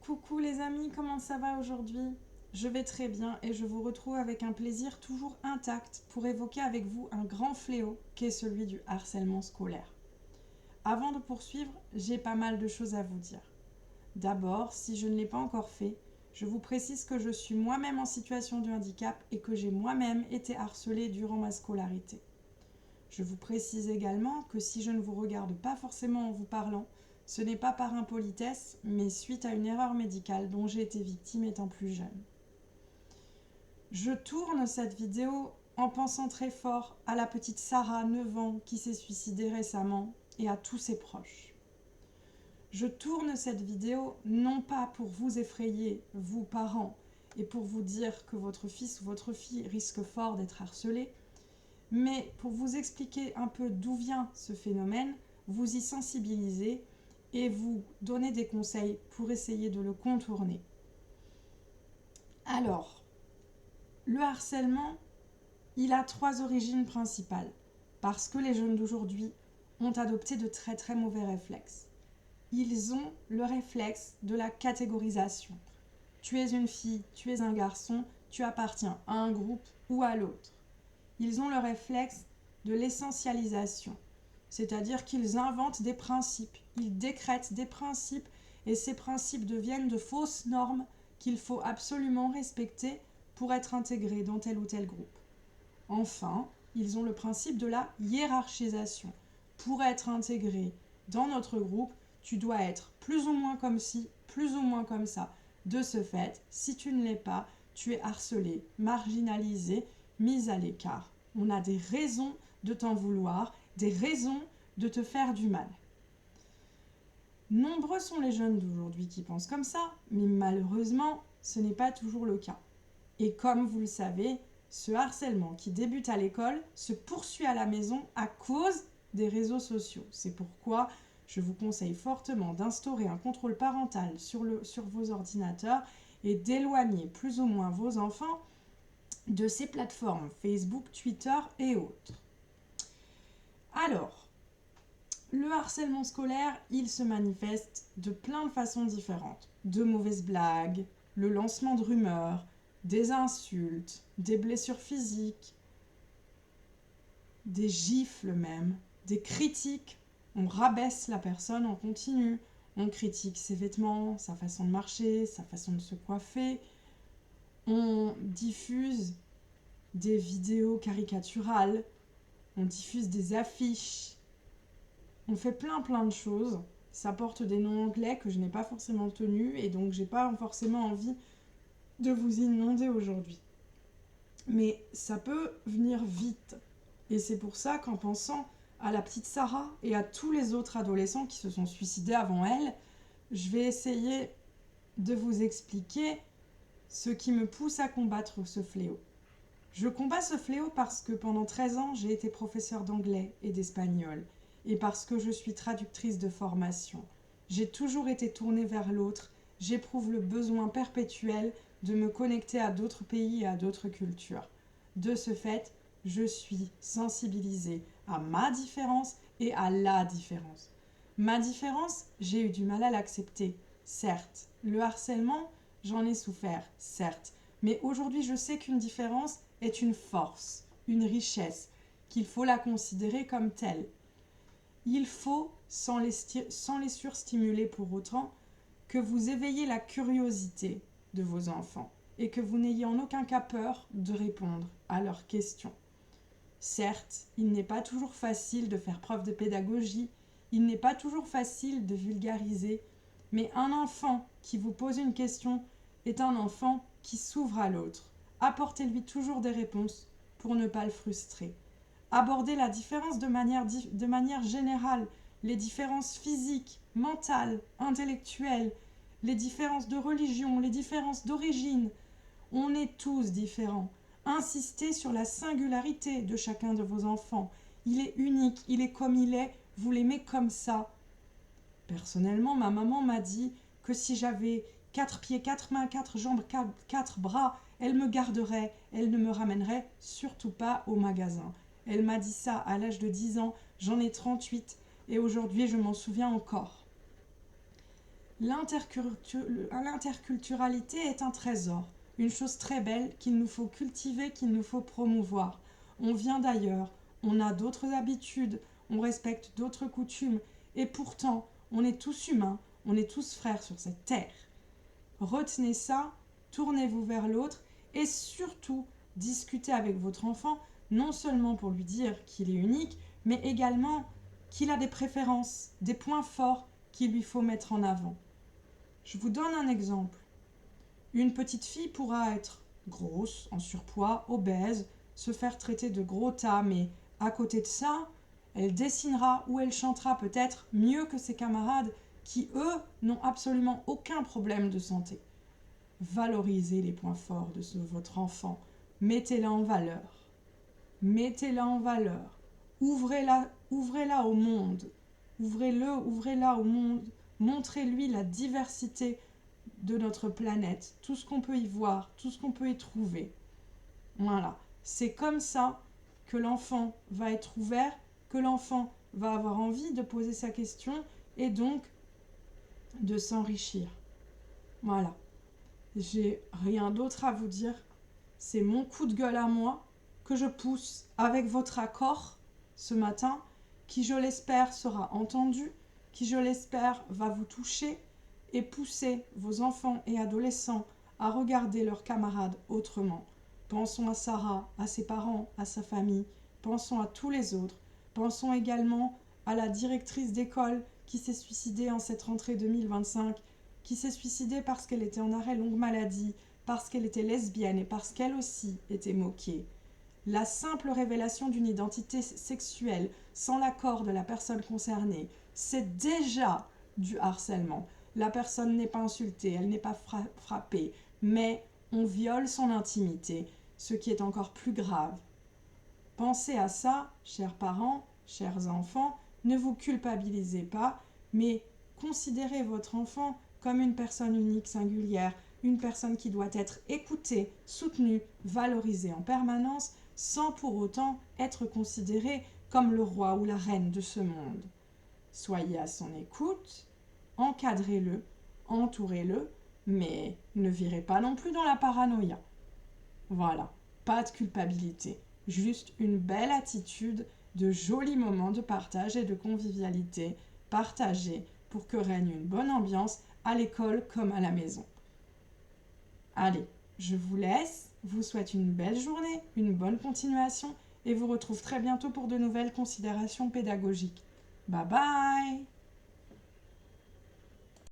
Coucou les amis, comment ça va aujourd'hui? Je vais très bien et je vous retrouve avec un plaisir toujours intact pour évoquer avec vous un grand fléau qu'est celui du harcèlement scolaire. Avant de poursuivre, j'ai pas mal de choses à vous dire. D'abord, si je ne l'ai pas encore fait, je vous précise que je suis moi-même en situation de handicap et que j'ai moi-même été harcelée durant ma scolarité. Je vous précise également que si je ne vous regarde pas forcément en vous parlant, ce n'est pas par impolitesse, mais suite à une erreur médicale dont j'ai été victime étant plus jeune. Je tourne cette vidéo en pensant très fort à la petite Sarah, 9 ans, qui s'est suicidée récemment, et à tous ses proches. Je tourne cette vidéo non pas pour vous effrayer, vous parents, et pour vous dire que votre fils ou votre fille risque fort d'être harcelé, mais pour vous expliquer un peu d'où vient ce phénomène, vous y sensibiliser et vous donner des conseils pour essayer de le contourner. Alors, le harcèlement, il a 3 origines principales, parce que les jeunes d'aujourd'hui ont adopté de très très mauvais réflexes. Ils ont le réflexe de la catégorisation. Tu es une fille, tu es un garçon, tu appartiens à un groupe ou à l'autre. Ils ont le réflexe de l'essentialisation, c'est-à-dire qu'ils inventent des principes, ils décrètent des principes et ces principes deviennent de fausses normes qu'il faut absolument respecter pour être intégrés dans tel ou tel groupe. Enfin, ils ont le principe de la hiérarchisation. Pour être intégré dans notre groupe, tu dois être plus ou moins comme ci, plus ou moins comme ça. De ce fait, si tu ne l'es pas, tu es harcelé, marginalisé, mis à l'écart. On a des raisons de t'en vouloir, des raisons de te faire du mal. Nombreux sont les jeunes d'aujourd'hui qui pensent comme ça, mais malheureusement, ce n'est pas toujours le cas. Et comme vous le savez, ce harcèlement qui débute à l'école se poursuit à la maison à cause des réseaux sociaux. C'est pourquoi je vous conseille fortement d'instaurer un contrôle parental sur vos ordinateurs et d'éloigner plus ou moins vos enfants de ces plateformes Facebook, Twitter et autres. Alors, le harcèlement scolaire, il se manifeste de plein de façons différentes. De mauvaises blagues, le lancement de rumeurs, des insultes, des blessures physiques, des gifles même, des critiques. On rabaisse la personne en continu, on critique ses vêtements, sa façon de marcher, sa façon de se coiffer. On diffuse des vidéos caricaturales, on diffuse des affiches, on fait plein de choses. Ça porte des noms anglais que je n'ai pas forcément tenus et donc j'ai pas forcément envie de vous inonder aujourd'hui. Mais ça peut venir vite. Et c'est pour ça qu'en pensant à la petite Sarah et à tous les autres adolescents qui se sont suicidés avant elle, je vais essayer de vous expliquer ce qui me pousse à combattre ce fléau. Je combats ce fléau parce que pendant 13 ans, j'ai été professeure d'anglais et d'espagnol, et parce que je suis traductrice de formation. J'ai toujours été tournée vers l'autre, j'éprouve le besoin perpétuel de me connecter à d'autres pays et à d'autres cultures. De ce fait, je suis sensibilisée à ma différence et à la différence. Ma différence, j'ai eu du mal à l'accepter, certes. Le harcèlement, j'en ai souffert, certes. Mais aujourd'hui, je sais qu'une différence est une force, une richesse, qu'il faut la considérer comme telle. Il faut, sans les surstimuler pour autant, que vous éveillez la curiosité de vos enfants et que vous n'ayez en aucun cas peur de répondre à leurs questions. Certes, il n'est pas toujours facile de faire preuve de pédagogie, il n'est pas toujours facile de vulgariser, mais un enfant qui vous pose une question est un enfant qui s'ouvre à l'autre. Apportez-lui toujours des réponses pour ne pas le frustrer. Abordez la différence de manière générale, les différences physiques, mentales, intellectuelles, les différences de religion, les différences d'origine. On est tous différents. Insistez sur la singularité de chacun de vos enfants. Il est unique, il est comme il est, vous l'aimez comme ça. Personnellement, ma maman m'a dit que si j'avais 4 pieds, 4 mains, 4 jambes, 4 bras, elle me garderait, elle ne me ramènerait surtout pas au magasin. Elle m'a dit ça à l'âge de 10 ans, j'en ai 38 et aujourd'hui je m'en souviens encore. L'interculturalité est un trésor, une chose très belle qu'il nous faut cultiver, qu'il nous faut promouvoir. On vient d'ailleurs, on a d'autres habitudes, on respecte d'autres coutumes, et pourtant, on est tous humains, on est tous frères sur cette terre. Retenez ça, tournez-vous vers l'autre, et surtout, discutez avec votre enfant, non seulement pour lui dire qu'il est unique, mais également qu'il a des préférences, des points forts qu'il lui faut mettre en avant. Je vous donne un exemple. Une petite fille pourra être grosse, en surpoids, obèse, se faire traiter de gros tas, mais à côté de ça, elle dessinera ou elle chantera peut-être mieux que ses camarades qui, eux, n'ont absolument aucun problème de santé. Valorisez les points forts de votre enfant. Mettez-la en valeur. Mettez-la en valeur. Ouvrez-la au monde. Ouvrez-la au monde. Montrez-lui la diversité de notre planète, tout ce qu'on peut y voir, tout ce qu'on peut y trouver. Voilà. C'est comme ça que l'enfant va être ouvert, que l'enfant va avoir envie de poser sa question et donc de s'enrichir. Voilà. J'ai rien d'autre à vous dire. C'est mon coup de gueule à moi que je pousse avec votre accord ce matin, qui je l'espère sera entendu, qui je l'espère va vous toucher et pousser vos enfants et adolescents à regarder leurs camarades autrement. Pensons à Sarah, à ses parents, à sa famille, pensons à tous les autres, pensons également à la directrice d'école qui s'est suicidée en cette rentrée 2025, qui s'est suicidée parce qu'elle était en arrêt longue maladie, parce qu'elle était lesbienne et parce qu'elle aussi était moquée. La simple révélation d'une identité sexuelle sans l'accord de la personne concernée, c'est déjà du harcèlement. La personne n'est pas insultée, elle n'est pas frappée, mais on viole son intimité, ce qui est encore plus grave. Pensez à ça, chers parents, chers enfants, ne vous culpabilisez pas, mais considérez votre enfant comme une personne unique, singulière, une personne qui doit être écoutée, soutenue, valorisée en permanence, sans pour autant être considéré comme le roi ou la reine de ce monde. Soyez à son écoute, encadrez-le, entourez-le, mais ne virez pas non plus dans la paranoïa. Voilà, pas de culpabilité, juste une belle attitude, de jolis moments de partage et de convivialité partagés pour que règne une bonne ambiance à l'école comme à la maison. Allez, je vous laisse, vous souhaite une belle journée, une bonne continuation et vous retrouve très bientôt pour de nouvelles considérations pédagogiques. Bye bye!